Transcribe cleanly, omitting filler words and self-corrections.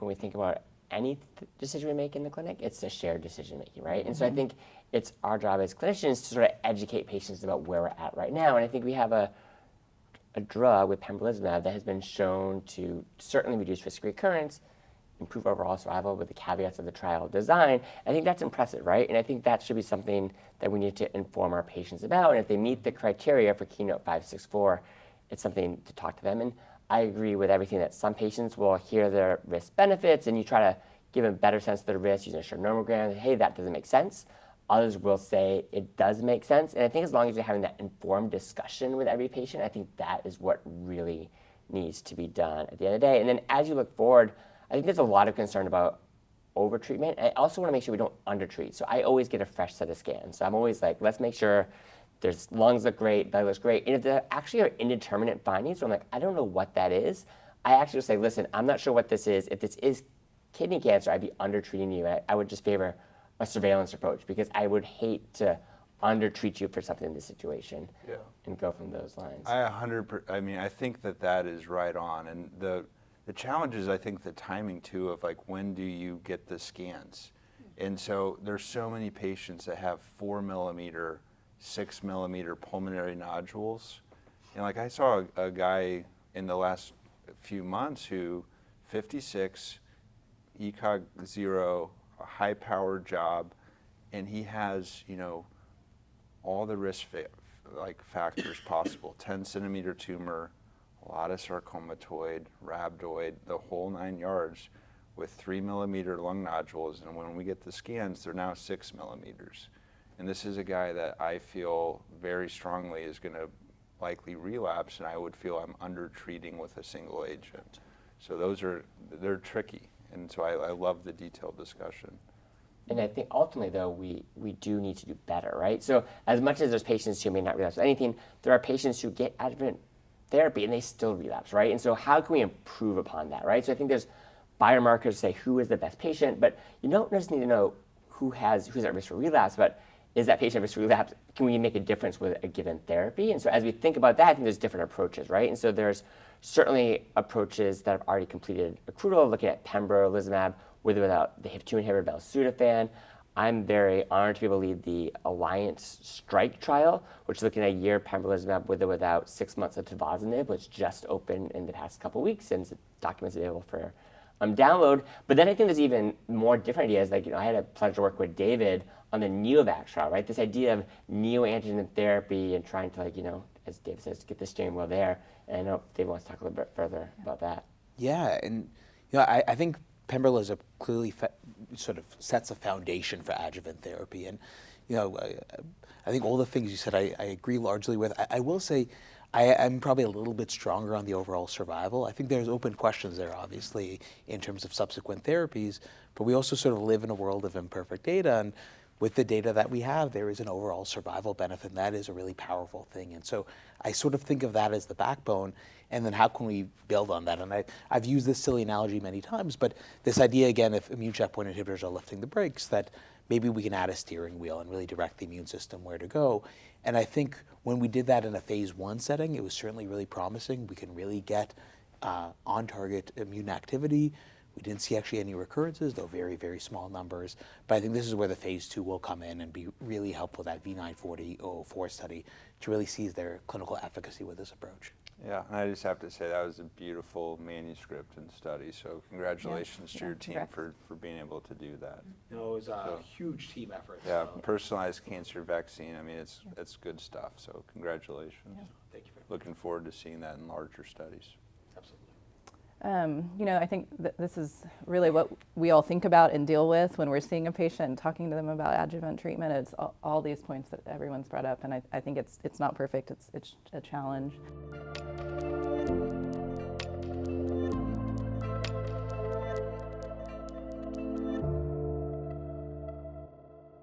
when we think about any decision we make in the clinic, it's a shared decision making, right? And so I think it's our job as clinicians to sort of educate patients about where we're at right now. And I think we have a drug with pembrolizumab that has been shown to certainly reduce risk of recurrence, improve overall survival with the caveats of the trial design. I think that's impressive, right? And I think that should be something that we need to inform our patients about. And if they meet the criteria for Keynote 564, it's something to talk to them. And I agree with everything that some patients will hear their risk benefits and you try to give them a better sense of the risk using a short nomogram. Hey, that doesn't make sense. Others will say it does make sense. And I think as long as you're having that informed discussion with every patient, I think that is what really needs to be done at the end of the day. And then as you look forward, I think there's a lot of concern about overtreatment. I also want to make sure we don't undertreat. So I always get a fresh set of scans. So I'm always like, let's make sure their lungs look great, belly looks great. And if there actually are indeterminate findings, so I'm like, I don't know what that is, I actually say, listen, I'm not sure what this is. If this is kidney cancer, I'd be undertreating you. I would just favor a surveillance approach because I would hate to undertreat you for something in this situation and go from those lines. I think that is right on. And the challenge is, I think, the timing too of like, when do you get the scans? And so there's so many patients that have 4 millimeter, 6 millimeter pulmonary nodules. And like I saw a guy in the last few months who 56, ECOG 0, a high powered job, and he has, all the risk factors possible, 10 centimeter tumor, a lot of sarcomatoid, rhabdoid, the whole 9 yards with 3 millimeter lung nodules. And when we get the scans, they're now 6 millimeters. And this is a guy that I feel very strongly is going to likely relapse, and I would feel I'm under-treating with a single agent. So they're tricky. And so I love the detailed discussion. And I think ultimately, though, we do need to do better, right? So as much as there's patients who may not relapse with anything, there are patients who get adjuvant therapy and they still relapse, right? And so how can we improve upon that, right? So I think there's biomarkers to say who is the best patient, but you don't just need to know who's at risk for relapse, but is that patient at risk for relapse? Can we make a difference with a given therapy? And so as we think about that, I think there's different approaches, right? And so there's certainly approaches that have already completed accrual, looking at pembrolizumab with or without the HIF2 inhibitor belzutifan. I'm very honored to be able to lead the Alliance Strike trial, which is looking at a year pembrolizumab with or without 6 months of tivozanib, which just opened in the past couple of weeks, and documents available for download. But then I think there's even more different ideas. Like, I had a pleasure to work with David on the neovax trial, right? This idea of neoantigen therapy and trying to, as David says, get the steering wheel there. And I know David wants to talk a little bit further about that. Yeah, and I think pembrolizumab clearly sort of sets a foundation for adjuvant therapy. And I think all the things you said I agree largely with. I will say I'm probably a little bit stronger on the overall survival. I think there's open questions there, obviously, in terms of subsequent therapies, but we also sort of live in a world of imperfect data, and with the data that we have, there is an overall survival benefit, and that is a really powerful thing. And so I sort of think of that as the backbone, and then how can we build on that? And I've used this silly analogy many times, but this idea, again, if immune checkpoint inhibitors are lifting the brakes, that maybe we can add a steering wheel and really direct the immune system where to go. And I think when we did that in a phase 1 setting, it was certainly really promising. We can really get on-target immune activity. We didn't see actually any recurrences, though very, very small numbers. But I think this is where the phase 2 will come in and be really helpful, that V940-004 study, to really seize their clinical efficacy with this approach. Yeah, and I just have to say that was a beautiful manuscript and study. So congratulations to your team for being able to do that. No, it was a huge team effort. Yeah, personalized cancer vaccine. I mean, it's good stuff. So congratulations. Yeah. Thank you very much. Looking forward to seeing that in larger studies. Absolutely. I think this is really what we all think about and deal with when we're seeing a patient and talking to them about adjuvant treatment. It's all these points that everyone's brought up, and I think it's not perfect. It's a challenge.